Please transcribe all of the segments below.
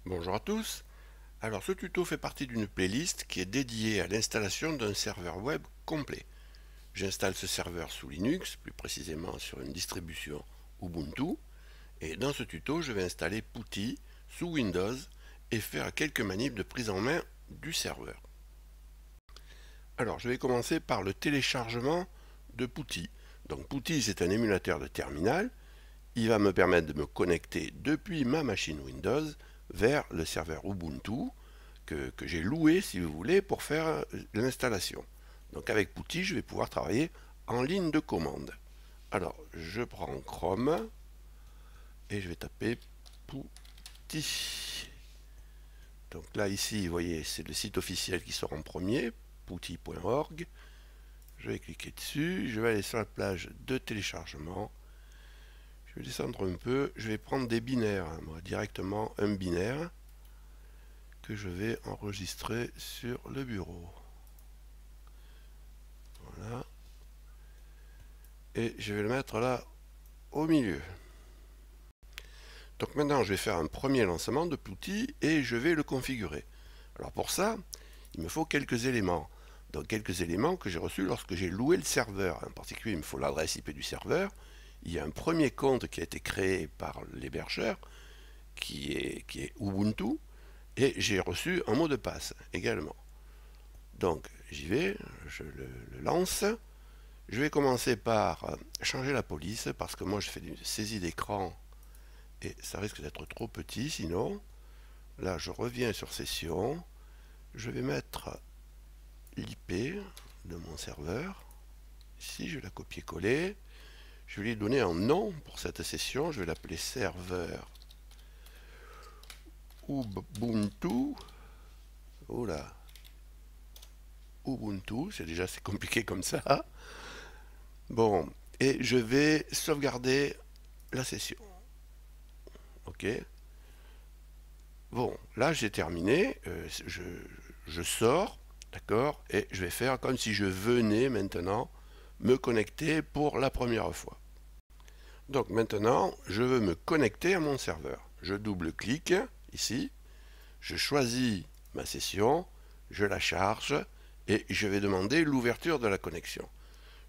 Bonjour à tous. Alors ce tuto fait partie d'une playlist qui est dédiée à l'installation d'un serveur web complet. J'installe ce serveur sous Linux, plus précisément sur une distribution Ubuntu, et dans ce tuto je vais installer PuTTY sous Windows et faire quelques manips de prise en main du serveur. Alors je vais commencer par le téléchargement de PuTTY. Donc PuTTY c'est un émulateur de terminal. Il va me permettre de me connecter depuis ma machine Windows vers le serveur Ubuntu que j'ai loué, si vous voulez, pour faire l'installation. Donc avec PuTTY, je vais pouvoir travailler en ligne de commande. Alors, je prends Chrome et je vais taper PuTTY. Donc là, ici, vous voyez, c'est le site officiel qui sort en premier, putty.org. Je vais cliquer dessus, je vais aller sur la plage de téléchargement. Je vais descendre un peu, je vais prendre des binaires, moi, directement un binaire que je vais enregistrer sur le bureau. Voilà. Et je vais le mettre là au milieu. Donc maintenant je vais faire un premier lancement de PuTTY et je vais le configurer. Alors pour ça, il me faut quelques éléments. Donc quelques éléments que j'ai reçus lorsque j'ai loué le serveur. En particulier, il me faut l'adresse IP du serveur. Il y a un premier compte qui a été créé par l'hébergeur qui est Ubuntu. Et j'ai reçu un mot de passe également. Donc j'y vais, je le lance. Je vais commencer par changer la police parce que moi je fais une saisie d'écran et ça risque d'être trop petit sinon. Là je reviens sur session, je vais mettre l'IP de mon serveur. Ici je vais la copier-coller. Je vais lui donner un nom pour cette session, je vais l'appeler serveur Ubuntu. Oh là, Ubuntu, c'est déjà assez compliqué comme ça. Bon, et je vais sauvegarder la session. Ok. Bon, là j'ai terminé. Je sors, d'accord, et je vais faire comme si je venais maintenant me connecter pour la première fois. Donc maintenant, je veux me connecter à mon serveur. Je double-clique ici, je choisis ma session, je la charge et je vais demander l'ouverture de la connexion.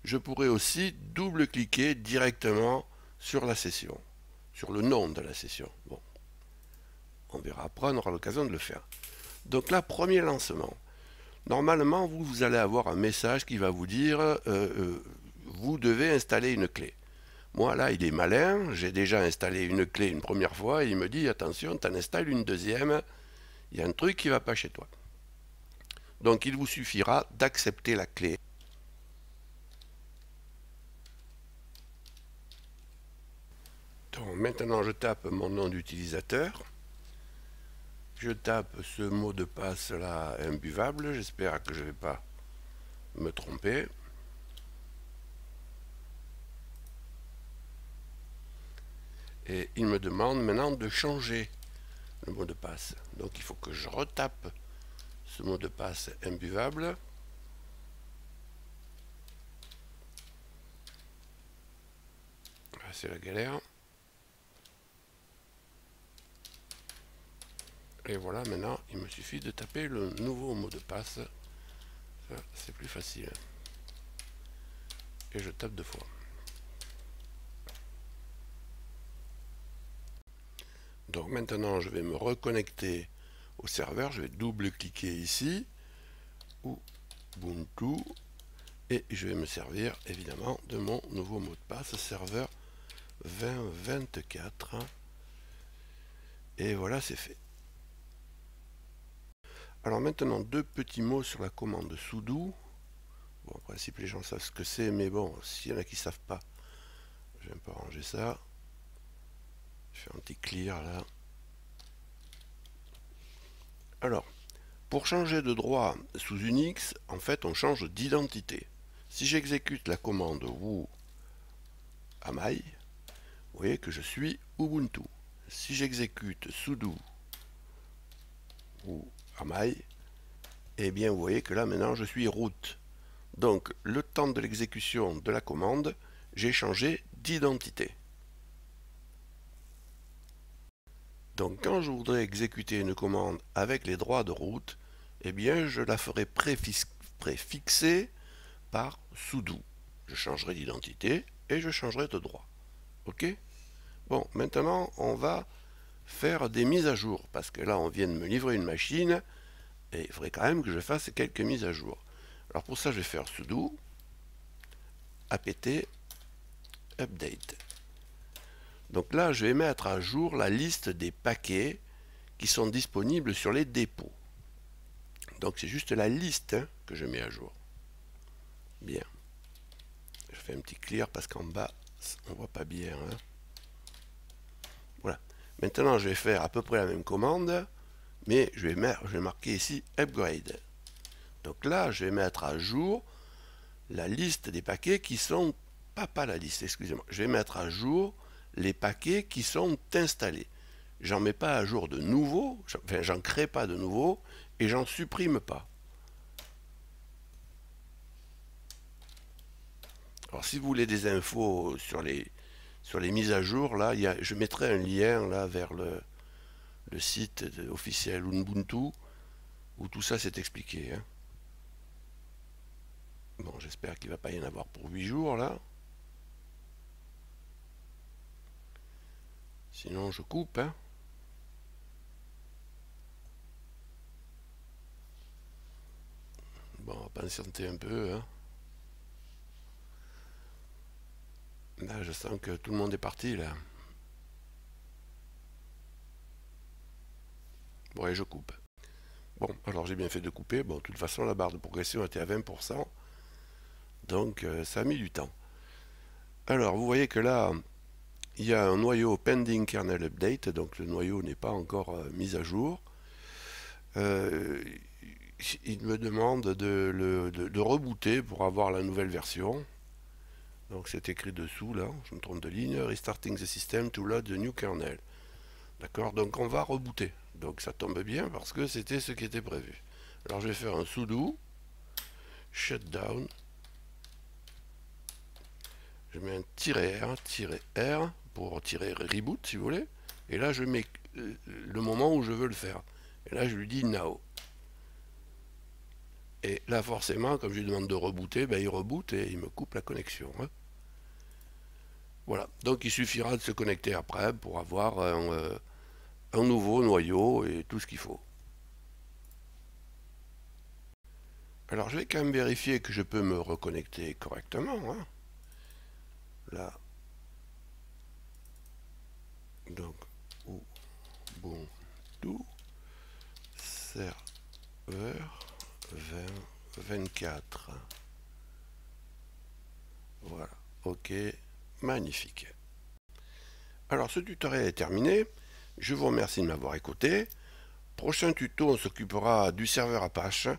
Je pourrais aussi double-cliquer directement sur la session, sur le nom de la session. Bon, on verra après, on aura l'occasion de le faire. Donc là, premier lancement. Normalement, vous allez avoir un message qui va vous dire vous devez installer une clé. Moi, là, il est malin. J'ai déjà installé une clé une première fois et il me dit attention, tu en installes une deuxième. Il y a un truc qui ne va pas chez toi. Donc, il vous suffira d'accepter la clé. Donc, maintenant, je tape mon nom d'utilisateur. Je tape ce mot de passe là imbuvable. J'espère que je ne vais pas me tromper. Et il me demande maintenant de changer le mot de passe. Donc il faut que je retape ce mot de passe imbuvable. C'est la galère. Et voilà, maintenant il me suffit de taper le nouveau mot de passe. C'est plus facile. Et je tape deux fois. Donc maintenant je vais me reconnecter au serveur. Je vais double-cliquer ici. Ubuntu. Et je vais me servir évidemment de mon nouveau mot de passe serveur 2024. Et voilà, c'est fait. Alors maintenant, deux petits mots sur la commande sudo. Bon, en principe, les gens savent ce que c'est, mais bon, s'il y en a qui ne savent pas, je vais un peu ranger ça. Je fais un petit clear là. Alors, pour changer de droit sous Unix, en fait, on change d'identité. Si j'exécute la commande who am I, vous voyez que je suis Ubuntu. Si j'exécute sudo who am I, eh bien, vous voyez que là, maintenant, je suis root. Donc, le temps de l'exécution de la commande, j'ai changé d'identité. Donc quand je voudrais exécuter une commande avec les droits de route, eh bien je la ferai préfixer par sudo. Je changerai d'identité et je changerai de droit. Ok? Bon, maintenant on va faire des mises à jour, parce que là on vient de me livrer une machine, et il faudrait quand même que je fasse quelques mises à jour. Alors pour ça je vais faire sudo apt update. Donc là je vais mettre à jour la liste des paquets qui sont disponibles sur les dépôts. Donc c'est juste la liste que je mets à jour. Bien. Je fais un petit clear parce qu'en bas on voit pas bien. Voilà. Maintenant je vais faire à peu près la même commande, mais je vais marquer ici upgrade. Donc là je vais mettre à jour la liste des paquets qui sont pas la liste, excusez-moi. Je vais mettre à jour les paquets qui sont installés. J'en mets pas à jour de nouveaux, enfin j'en crée pas de nouveaux et j'en supprime pas. Alors si vous voulez des infos sur les mises à jour, là, je mettrai un lien là vers le site officiel Ubuntu où tout ça s'est expliqué. Bon, j'espère qu'il ne va pas y en avoir pour 8 jours là. Sinon je coupe. Bon, on va patienter un peu. Là, je sens que tout le monde est parti là. Bon, et je coupe. Bon, alors j'ai bien fait de couper. Bon, de toute façon, la barre de progression était à 20%. Donc, ça a mis du temps. Alors, vous voyez que là, il y a un noyau pending kernel update. Donc, le noyau n'est pas encore mis à jour. Il me demande de rebooter pour avoir la nouvelle version. Donc c'est écrit dessous là, je me trompe de ligne, restarting the system to load the new kernel. D'accord, donc on va rebooter. Donc ça tombe bien parce que c'était ce qui était prévu. Alors je vais faire un sudo shutdown. Je mets un -R pour reboot si vous voulez. Et là je mets le moment où je veux le faire. Et là je lui dis now. Et là forcément, comme je lui demande de rebooter, ben, il reboot et il me coupe la connexion. Voilà, donc il suffira de se connecter après pour avoir un nouveau noyau et tout ce qu'il faut. Alors je vais quand même vérifier que je peux me reconnecter correctement. Là. Donc, Ubuntu serveur 2024. Voilà, ok, magnifique. Alors ce tutoriel est terminé. Je vous remercie de m'avoir écouté. Prochain tuto, on s'occupera du serveur Apache.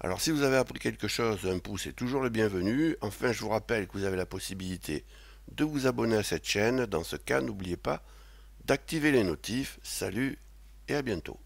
Alors si vous avez appris quelque chose, un pouce est toujours le bienvenu. Enfin, je vous rappelle que vous avez la possibilité de vous abonner à cette chaîne. Dans ce cas, n'oubliez pas d'activer les notifs. Salut et à bientôt.